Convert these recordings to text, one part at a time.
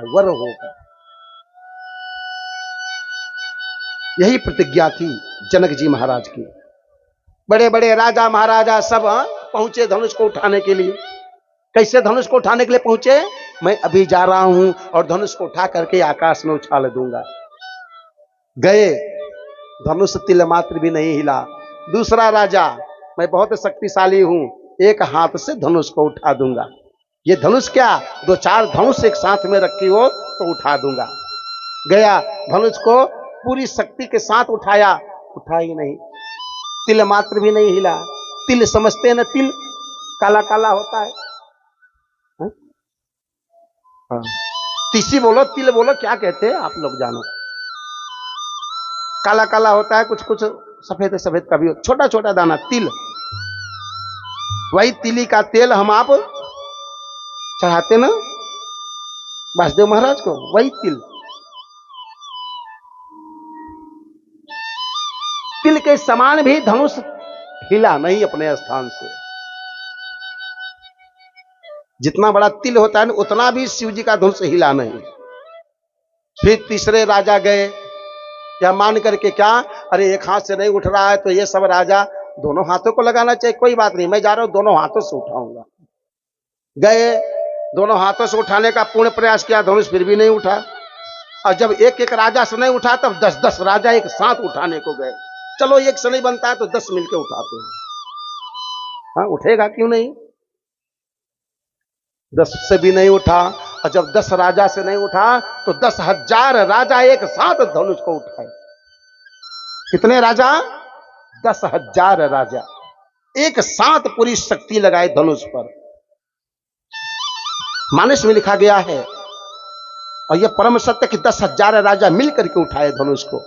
वर होगा। यही प्रतिज्ञा थी जनक जी महाराज की। बड़े बड़े राजा महाराजा सब पहुंचे धनुष को उठाने के लिए। कैसे धनुष को उठाने के लिए पहुंचे? मैं अभी जा रहा हूं और धनुष को उठा करके आकाश में उछाल दूंगा। गए, धनुष तिल मात्र भी नहीं हिला। दूसरा राजा, मैं बहुत शक्तिशाली हूं, एक हाथ से धनुष को उठा दूंगा। ये धनुष क्या, 2-4 धनुष एक साथ में रखी हो तो उठा दूंगा। गया, धनुष को पूरी शक्ति के साथ उठाया, उठा ही नहीं, तिल मात्र भी नहीं हिला। तिल समझते हैं ना, तिल काला काला होता है। हाँ, तीसी बोलो, तिल बोलो, क्या कहते हैं आप लोग जानो। काला काला होता है, कुछ कुछ सफेद सफेद का भी, छोटा छोटा दाना तिल। वही तिली का तेल हम आप चढ़ाते ना वासुदेव महाराज को, वही तिल। तिल के समान भी धनुष हिला नहीं अपने स्थान से। जितना बड़ा तिल होता है ना, उतना भी शिव जी का धनुष हिला नहीं। फिर तीसरे राजा गए, या मान करके क्या, अरे एक हाथ से नहीं उठ रहा है तो ये सब राजा दोनों हाथों को लगाना चाहिए। कोई बात नहीं, मैं जा रहा हूं, दोनों हाथों से उठाऊंगा। गए, दोनों हाथों से उठाने का पूर्ण प्रयास किया, धनुष फिर भी नहीं उठा। और जब एक एक राजा से नहीं उठा, तब 10-10 राजा एक साथ उठाने को गए। चलो एक से नहीं बनता है तो 10 मिलकर उठाते हैं। हाँ, उठेगा क्यों नहीं? 10 से भी नहीं उठा, और जब 10 राजा से नहीं उठा तो 10,000 राजा एक साथ धनुष को उठाए। कितने राजा? 10,000 राजा एक साथ पूरी शक्ति लगाए धनुष पर। मानस में लिखा गया है, और यह परम सत्य कि 10,000 राजा मिलकर के उठाए धनुष को।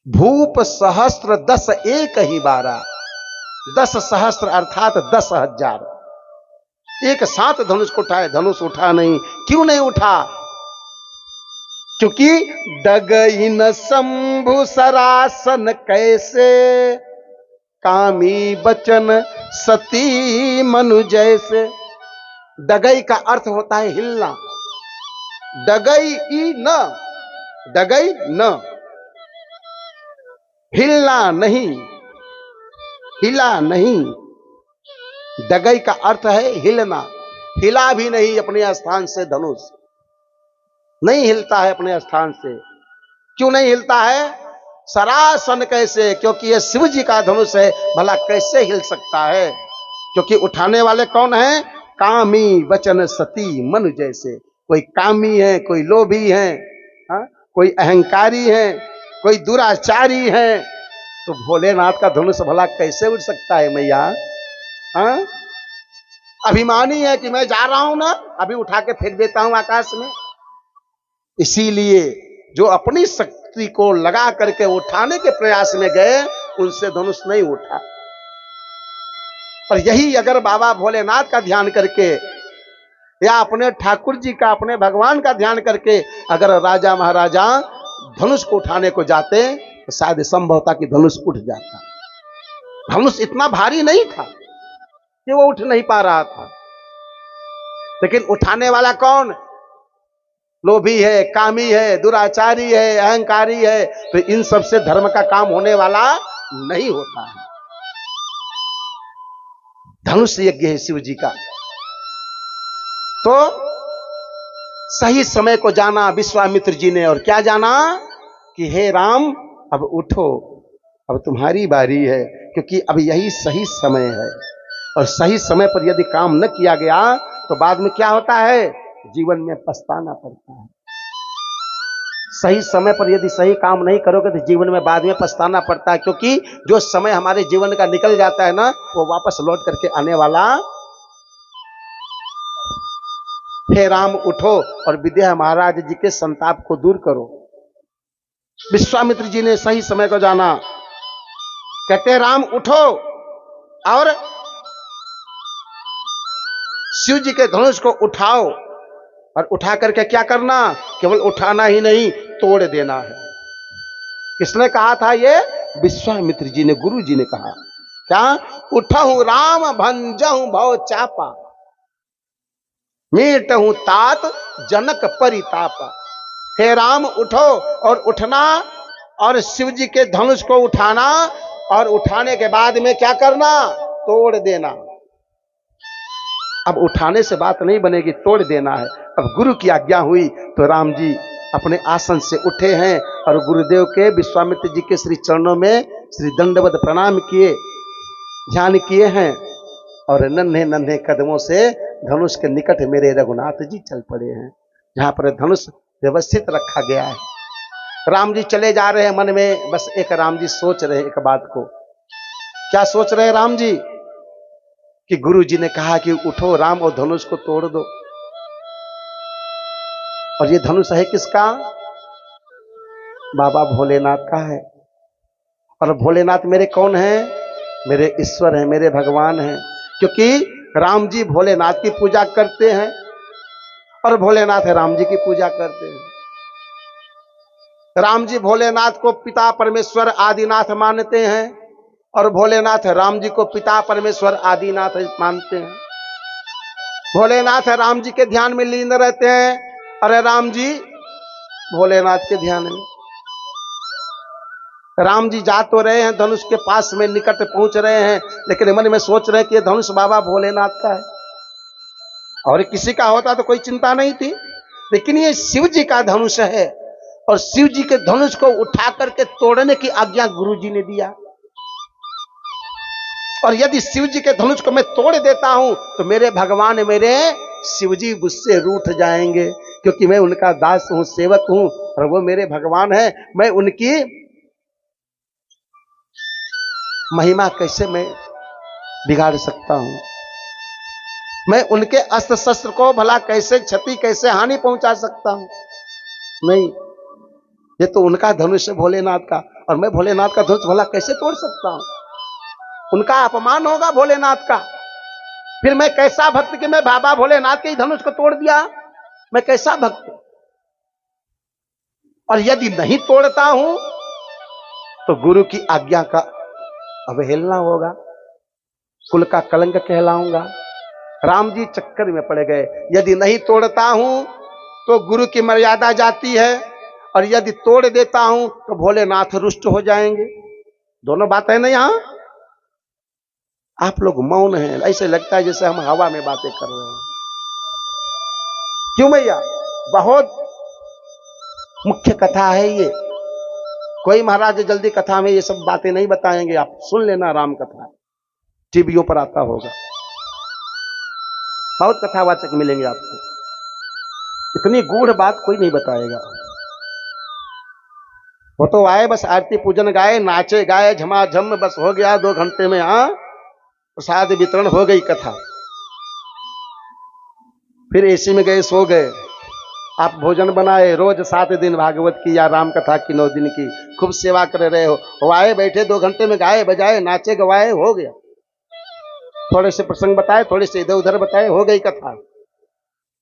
भूप सहस्त्र 10 एक ही 12, 10 सहस्त्र अर्थात 10,000 एक साथ धनुष को उठाए। धनुष उठा नहीं। क्यों नहीं उठा? क्योंकि डगई न शंभु सरासन कैसे, कामी बचन सती मनु जैसे। डगई का अर्थ होता है हिलना। डगई ई न, डगई न, हिलना नहीं, हिला नहीं। डगई का अर्थ है हिलना। हिला भी नहीं अपने स्थान से, धनुष नहीं हिलता है अपने स्थान से। क्यों नहीं हिलता है? सरासन कैसे, क्योंकि यह शिव जी का धनुष है, भला कैसे हिल सकता है? क्योंकि उठाने वाले कौन हैं? कामी वचन सती मनु जैसे। कोई कामी है, कोई लोभी है, कोई अहंकारी है, कोई दुराचारी है, तो भोलेनाथ का धनुष भला कैसे उठ सकता है मैया? अभिमानी है कि मैं जा रहा हूं ना, अभी उठा के फेंक देता हूं आकाश में। इसीलिए जो अपनी शक्ति को लगा करके उठाने के प्रयास में गए, उनसे धनुष नहीं उठा। पर यही अगर बाबा भोलेनाथ का ध्यान करके, या अपने ठाकुर जी का, अपने भगवान का ध्यान करके अगर राजा महाराजा धनुष को उठाने को जाते, तो शायद संभव था कि धनुष उठ जाता। धनुष इतना भारी नहीं था कि वो उठ नहीं पा रहा था। लेकिन उठाने वाला कौन? लोभी है, कामी है, दुराचारी है, अहंकारी है। तो इन सब से धर्म का काम होने वाला नहीं होता है। धनुष यज्ञ है शिव जी का। तो सही समय को जाना विश्वामित्र जी ने, और क्या जाना कि हे राम, अब उठो, अब तुम्हारी बारी है, क्योंकि अब यही सही समय है। और सही समय पर यदि काम न किया गया तो बाद में क्या होता है? जीवन में पछताना पड़ता है। सही समय पर यदि सही काम नहीं करोगे तो जीवन में बाद में पछताना पड़ता है, क्योंकि जो समय हमारे जीवन का निकल जाता है ना, वो वापस लौट करके आने वाला। हे राम उठो और विद्या महाराज जी के संताप को दूर करो। विश्वामित्र जी ने सही समय को जाना। कहते राम उठो, और शिव जी के धनुष को उठाओ, और उठा करके क्या करना? केवल उठाना ही नहीं, तोड़ देना है। किसने कहा था ये? विश्वामित्र जी ने, गुरु जी ने कहा। क्या? उठहु राम भंजहु भव चापा। मीट हूं तात जनक परिताप। हे राम उठो, और उठना और शिव जी के धनुष को उठाना, और उठाने के बाद में क्या करना, तोड़ देना। अब उठाने से बात नहीं बनेगी, तोड़ देना है। अब गुरु की आज्ञा हुई तो राम जी अपने आसन से उठे हैं और गुरुदेव के, विश्वामित्र जी के श्री चरणों में श्री दंडवत प्रणाम किए, ध्यान किए हैं, और नन्हे नन्हे कदमों से धनुष के निकट मेरे रघुनाथ जी चल पड़े हैं, जहां पर धनुष व्यवस्थित रखा गया है। राम जी चले जा रहे हैं, मन में बस एक राम जी सोच रहे हैं एक बात को। क्या सोच रहे हैं राम जी? कि गुरु जी ने कहा कि उठो राम और धनुष को तोड़ दो। और ये धनुष है किसका? बाबा भोलेनाथ का है। और भोलेनाथ मेरे कौन है? मेरे ईश्वर हैं, मेरे भगवान हैं। क्योंकि राम जी भोलेनाथ की पूजा करते हैं और भोलेनाथ राम जी की पूजा करते हैं। राम जी भोलेनाथ को पिता परमेश्वर आदिनाथ मानते हैं और भोलेनाथ राम जी को पिता परमेश्वर आदिनाथ मानते हैं। भोलेनाथ राम जी के ध्यान में लीन रहते हैं, अरे राम जी भोलेनाथ के ध्यान में। राम जी जा तो रहे हैं, धनुष के पास में निकट पहुंच रहे हैं, लेकिन मन में सोच रहे हैं कि यह धनुष बाबा भोलेनाथ का है, और किसी का होता तो कोई चिंता नहीं थी, लेकिन ये शिव जी का धनुष है और शिव जी के धनुष को उठा करके तोड़ने की आज्ञा गुरु जी ने दिया। और यदि शिव जी के धनुष को मैं तोड़ देता हूं तो मेरे भगवान, मेरे शिव जी मुझसे रूठ जाएंगे, क्योंकि मैं उनका दास हूं, सेवक हूं, और वो मेरे भगवान है। मैं उनकी महिमा कैसे मैं बिगाड़ सकता हूं? मैं उनके अस्त्र शस्त्र को भला कैसे क्षति, कैसे हानि पहुंचा सकता हूं? नहीं, ये तो उनका धनुष है भोलेनाथ का, और मैं भोलेनाथ का धनुष भला कैसे तोड़ सकता हूं? उनका अपमान होगा भोलेनाथ का। फिर मैं कैसा भक्त कि मैं बाबा भोलेनाथ के ही धनुष को तोड़ दिया? मैं कैसा भक्त? और यदि नहीं तोड़ता हूं तो गुरु की आज्ञा का अवहेलना होगा, कुल का कलंक कहलाऊंगा। राम जी चक्कर में पड़ गए। यदि नहीं तोड़ता हूं तो गुरु की मर्यादा जाती है, और यदि तोड़ देता हूं तो भोलेनाथ रुष्ट हो जाएंगे। दोनों बात है ना। यहां आप लोग मौन हैं, ऐसे लगता है जैसे हम हवा में बातें कर रहे हैं। क्यों भैया? बहुत मुख्य कथा है ये। कोई महाराज जल्दी कथा में ये सब बातें नहीं बताएंगे, आप सुन लेना। राम कथा टीवियों पर आता होगा, बहुत कथावाचक मिलेंगे आपको। इतनी गूढ़ बात कोई नहीं बताएगा। वो तो आए, बस आरती पूजन गाए, नाचे गाए, झमाझम, बस हो गया 2 घंटे में। हाँ, प्रसाद वितरण हो गई, कथा। फिर एसी में गए, सो गए। आप भोजन बनाए, रोज 7 दिन भागवत की या राम कथा की 9 दिन की खूब सेवा कर रहे हो। वो आए, बैठे 2 घंटे में, गाए बजाए, नाचे गवाए, हो गया। थोड़े से प्रसंग बताए, थोड़े से इधर उधर बताए, हो गई कथा।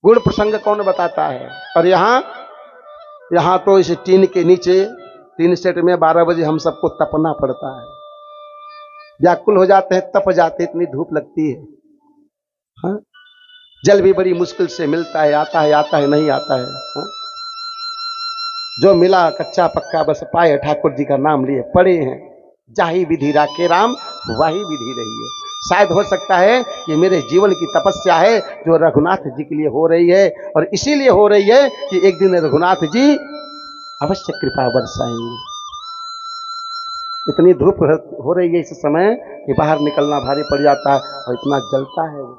गुड़ प्रसंग कौन बताता है? और यहाँ तो इस टीन के नीचे, टीन सेट में 12 बजे हम सबको तपना पड़ता है। व्याकुल हो जाते हैं, तप जाते, इतनी धूप लगती है। हाँ? जल भी बड़ी मुश्किल से मिलता है, आता है नहीं आता है। हाँ? जो मिला कच्चा पक्का, बस पाए ठाकुर जी का नाम लिए पड़े हैं। जाही विधि राखे राम, वाही विधि रही है। शायद हो सकता है कि मेरे जीवन की तपस्या है जो रघुनाथ जी के लिए हो रही है, और इसीलिए हो रही है कि एक दिन रघुनाथ जी अवश्य कृपा बरसाएंगे। इतनी धूप हो रही है इस समय कि बाहर निकलना भारी पड़ जाता है, और इतना जलता है वो।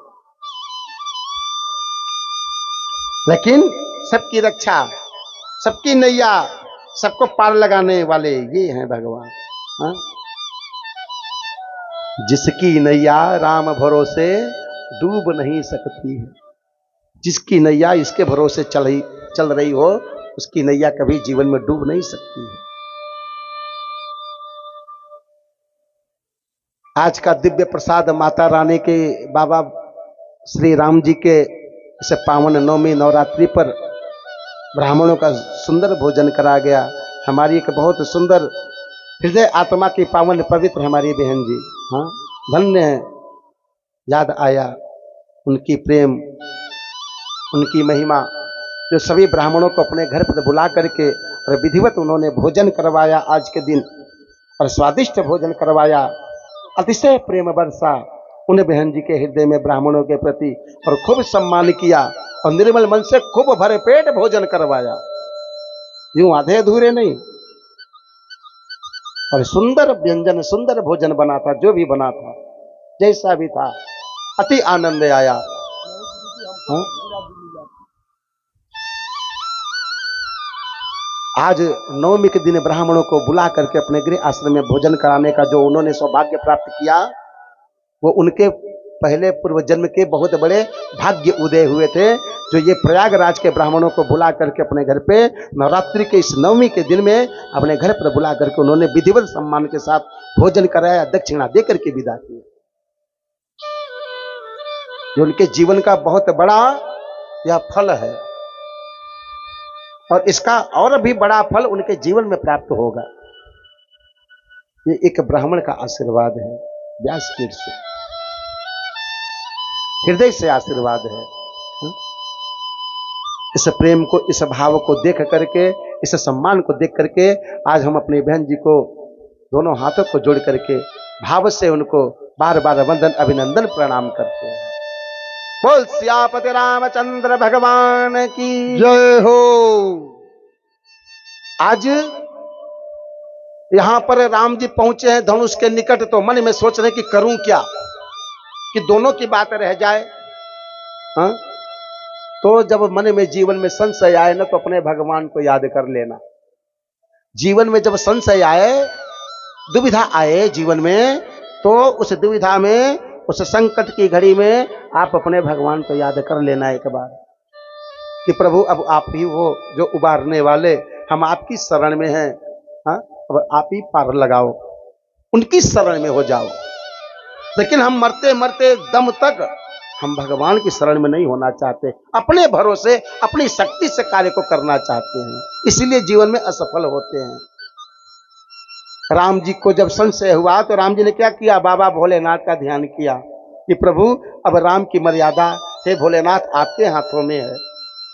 लेकिन सबकी रक्षा, सबकी नैया, सबको पार लगाने वाले ये हैं भगवान। हाँ? जिसकी नैया राम भरोसे डूब नहीं सकती है। जिसकी नैया इसके भरोसे चल रही हो, उसकी नैया कभी जीवन में डूब नहीं सकती है। आज का दिव्य प्रसाद माता रानी के, बाबा श्री राम जी के इस पावन नवमी नवरात्रि पर ब्राह्मणों का सुंदर भोजन करा गया। हमारी एक बहुत सुंदर हृदय आत्मा की पावन पवित्र हमारी बहन जी, हाँ, धन्य है। याद आया उनकी प्रेम उनकी महिमा, जो सभी ब्राह्मणों को अपने घर पर बुला करके और विधिवत उन्होंने भोजन करवाया आज के दिन, और स्वादिष्ट भोजन करवाया, अतिशय प्रेम वर्षा उन बहन जी के हृदय में ब्राह्मणों के प्रति, और खूब सम्मान किया और निर्मल मन से खूब भरे पेट भोजन करवाया, यूं आधे अधूरे नहीं। और सुंदर व्यंजन, सुंदर भोजन बना था, जो भी बना था, जैसा भी था, अति आनंद आया। हाँ? आज नवमी के दिन ब्राह्मणों को बुला करके अपने गृह आश्रम में भोजन कराने का जो उन्होंने सौभाग्य प्राप्त किया, वो उनके पहले पूर्व जन्म के बहुत बड़े भाग्य उदय हुए थे, जो ये प्रयागराज के ब्राह्मणों को बुला करके अपने घर पे नवरात्रि के इस नवमी के दिन में अपने घर पर बुला करके उन्होंने विधिवत सम्मान के साथ भोजन कराया, दक्षिणा दे करके विदा किया। जो उनके जीवन का बहुत बड़ा यह फल है, और इसका और भी बड़ा फल उनके जीवन में प्राप्त होगा। ये एक ब्राह्मण का आशीर्वाद है, व्यासपीठ से, हृदय से आशीर्वाद है। इस प्रेम को, इस भाव को देख करके, इस सम्मान को देख करके आज हम अपनी बहन जी को दोनों हाथों को जोड़ करके भाव से उनको बार बार वंदन अभिनंदन प्रणाम करते हैं। बोल सियापति रामचंद्र भगवान की जय हो। आज यहां पर राम जी पहुंचे हैं धनुष के निकट, तो मन में सोच रहे कि करूं क्या, कि दोनों की बात रह जाए। हाँ? तो जब मन में जीवन में संशय आए ना, तो अपने भगवान को याद कर लेना। जीवन में जब संशय आए, दुविधा आए जीवन में, तो उस दुविधा में, उस संकट की घड़ी में आप अपने भगवान को याद कर लेना एक बार, कि प्रभु अब आप ही हो जो उबारने वाले, हम आपकी शरण में हैं। हाँ? अब आप ही पार लगाओ, उनकी शरण में हो जाओ। लेकिन हम मरते मरते दम तक हम भगवान की शरण में नहीं होना चाहते, अपने भरोसे, अपनी शक्ति से कार्य को करना चाहते हैं, इसीलिए जीवन में असफल होते हैं। राम जी को जब संशय हुआ तो राम जी ने क्या किया, बाबा भोलेनाथ का ध्यान किया कि प्रभु अब राम की मर्यादा, हे भोलेनाथ, आपके हाथों में है।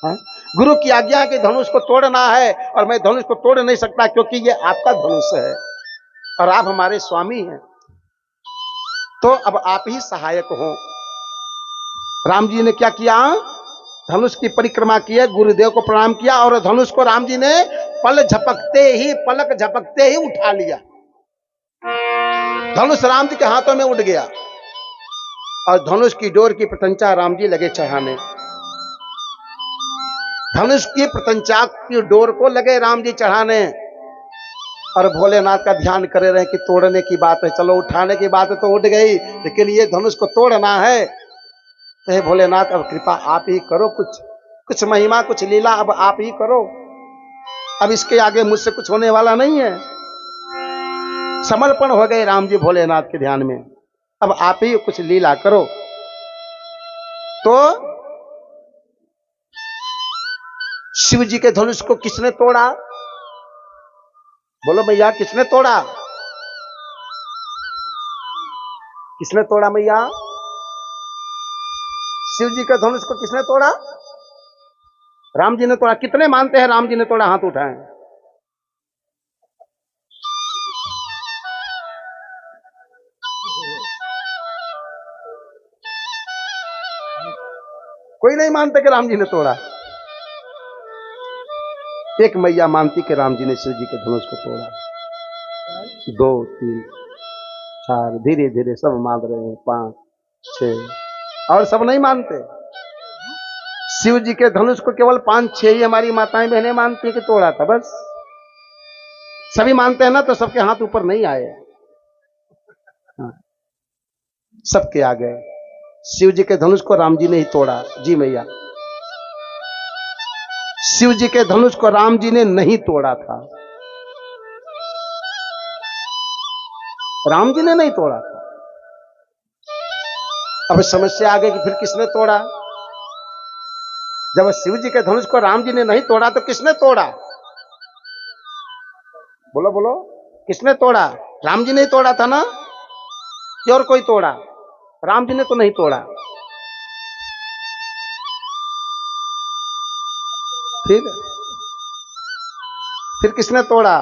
हाँ? गुरु की आज्ञा है कि धनुष को तोड़ना है, और मैं धनुष को तोड़ नहीं सकता, क्योंकि ये आपका धनुष है और आप हमारे स्वामी हैं, तो अब आप ही सहायक हो। राम जी ने क्या किया, धनुष की परिक्रमा की, गुरुदेव को प्रणाम किया, और धनुष को राम जी ने पलक झपकते ही उठा लिया। धनुष राम जी के हाथों में उठ गया, और धनुष की डोर की प्रतंचा राम जी लगे चढ़ाने। धनुष की प्रतंचा की डोर को लगे राम जी चढ़ाने, और भोलेनाथ का ध्यान करे रहे कि तोड़ने की बात है, चलो उठाने की बात है तो उठ गई, लेकिन ये धनुष को तोड़ना है। तो हे भोलेनाथ, अब कृपा आप ही करो, कुछ महिमा, कुछ लीला अब आप ही करो, अब इसके आगे मुझसे कुछ होने वाला नहीं है। समर्पण हो गए राम जी भोलेनाथ के ध्यान में, अब आप ही कुछ लीला करो। तो शिव जी के धनुष को किसने तोड़ा? बोलो भैया, किसने तोड़ा? किसने तोड़ा भैया? शिव जी के धनुष को किसने तोड़ा? राम जी ने तोड़ा। कितने मानते हैं राम जी ने तोड़ा? हाथ उठाएं। कोई नहीं मानते कि राम जी ने तोड़ा। एक मैया मानती कि राम जी ने शिव जी के धनुष को तोड़ा। 2 3 4 धीरे धीरे सब मान रहे हैं, 5 6 और सब नहीं मानते। शिव जी के धनुष को केवल 5-6 ही हमारी माताएं बहनें मानती है कि तोड़ा था, बस। सभी मानते हैं ना, तो सबके हाथ ऊपर नहीं आए। हाँ। सबके आ गए। शिव जी के धनुष को राम जी ने ही तोड़ा। जी मैया, शिव जी के धनुष को राम जी ने नहीं तोड़ा था, राम जी ने नहीं तोड़ा था। अब समस्या आ गई कि फिर किसने तोड़ा? जब शिव जी के धनुष को राम जी ने नहीं तोड़ा तो किसने तोड़ा? बोलो बोलो, किसने तोड़ा? राम जी ने ही तोड़ा था ना, कि और कोई तोड़ा? राम जी ने तो नहीं तोड़ा। फिर किसने तोड़ा?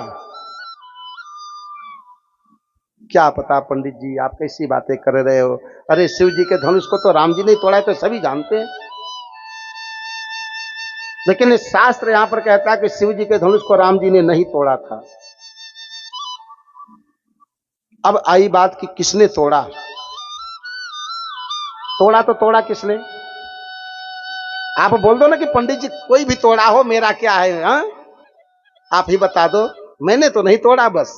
क्या पता पंडित जी, आप कैसी बातें कर रहे हो? अरे शिव जी के धनुष को तो राम जी ने तोड़ा है, तो सभी जानते हैं। लेकिन इस शास्त्र यहां पर कहता है कि शिव जी के धनुष को राम जी ने नहीं तोड़ा था। अब आई बात कि किसने तोड़ा? तोड़ा तो तोड़ा किसने? आप बोल दो ना कि पंडित जी कोई भी तोड़ा हो, मेरा क्या है, हा? आप ही बता दो। मैंने तो नहीं तोड़ा, बस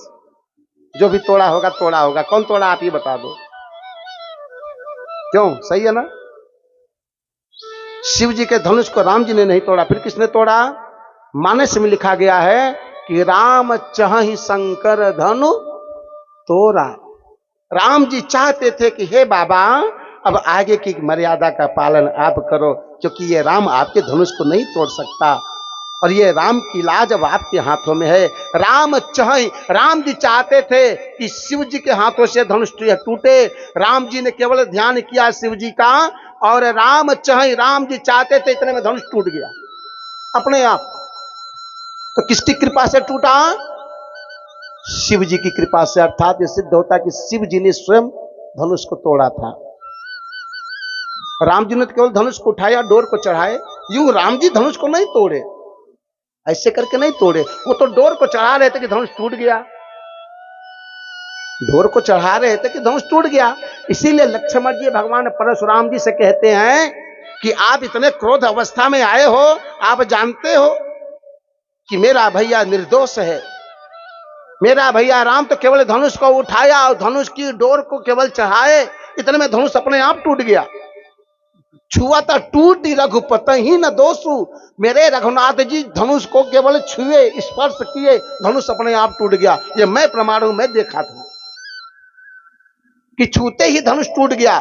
जो भी तोड़ा होगा तोड़ा होगा। कौन तोड़ा आप ही बता दो। क्यों? सही है ना? शिव जी के धनुष को राम जी ने नहीं तोड़ा, फिर किसने तोड़ा? मानस में लिखा गया है कि राम चाहि शंकर धनु तोड़ा। राम जी चाहते थे कि हे बाबा, अब आगे की मर्यादा का पालन आप करो, क्योंकि ये राम आपके धनुष को नहीं तोड़ सकता, और ये राम की लाज अब आपके हाथों में है। राम चाहे, राम जी चाहते थे कि शिव जी के हाथों से धनुष टूटे। राम जी ने केवल ध्यान किया शिव जी का, और राम चाहे, राम जी चाहते थे, इतने में धनुष टूट गया अपने आप। तो किसकी कृपा से टूटा? शिव जी की कृपा से। अर्थात ये सिद्ध होता कि शिव जी ने स्वयं धनुष को तोड़ा था। राम जी ने तो केवल धनुष को उठाया, डोर को चढ़ाए। यूं राम जी धनुष को नहीं तोड़े, ऐसे करके नहीं तोड़े, वो तो डोर को चढ़ा रहे थे कि धनुष टूट गया। डोर को चढ़ा रहे थे कि धनुष टूट गया। इसीलिए लक्ष्मण जी भगवान परशुराम जी से कहते हैं कि आप इतने क्रोध अवस्था में आए हो, आप जानते हो कि मेरा भैया निर्दोष है। मेरा भैया राम तो केवल धनुष को उठाया और धनुष की डोर को केवल चढ़ाए, इतने में धनुष अपने आप टूट गया। छुआ था टूटी रघुपति ही न दोषु। मेरे रघुनाथ जी धनुष को केवल छुए, स्पर्श किए, धनुष अपने आप टूट गया। ये मैं प्रमाण हूं, मैं देखा था कि छूते ही धनुष टूट गया।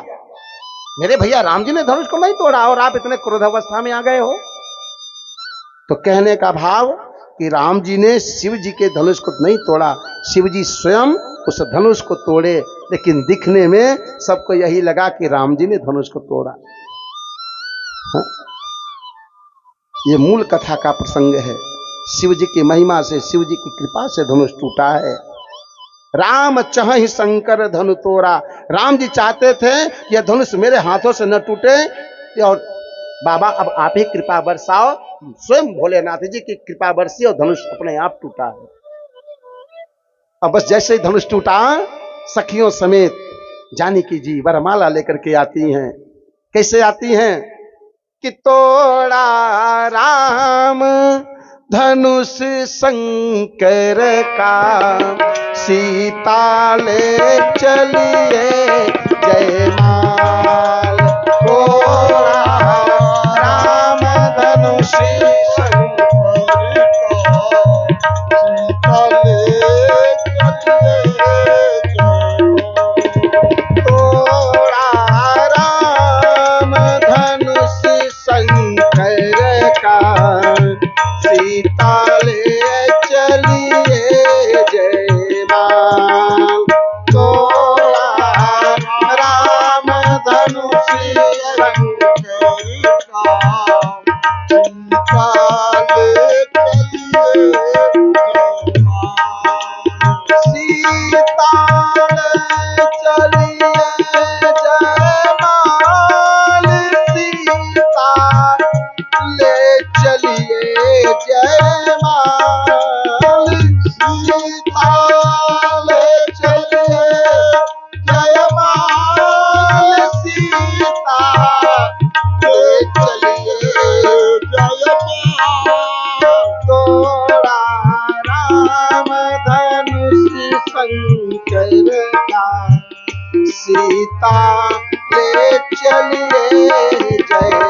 मेरे भैया राम जी ने धनुष को नहीं तोड़ा और आप इतने क्रोधावस्था में आ गए हो। तो कहने का भाव कि राम जी ने शिव जी के धनुष को नहीं तोड़ा, शिव जी स्वयं उस धनुष को तोड़े। लेकिन दिखने में सबको यही लगा कि राम जी ने धनुष को तोड़ा। हाँ? ये मूल कथा का प्रसंग है। शिव जी की महिमा से, शिव जी की कृपा से धनुष टूटा है। राम चाहि शंकर धनु तोड़ा। राम जी चाहते थे कि यह धनुष मेरे हाथों से न टूटे, और बाबा अब आप ही कृपा बरसाओ। स्वयं भोलेनाथ जी की कृपा बरसी और धनुष अपने आप टूटा है। अब बस जैसे ही धनुष टूटा, सखियों समेत जानकी जी वरमाला लेकर के आती हैं। कैसे आती हैं? कि तोड़ा राम धनुष शंकर का, सीता ले चलिए जयमाल। तोड़ा राम धनुष शंकर का, सीता ले चलिए जयमाल। तोड़ा राम धनुष शंकर का, सीता ले चलिए जयमाल। तोड़ा राम धनुष शंकर का, सीता ले चलिए जयमाल। सीता ले चलिए जयमाल। सीता ले चलिए जयमाल। सीता ले चलिए जयमाल। सीता ले चलिए जयमाल। तोड़ा राम धनुष शंकर का, सीता ले चलिए जय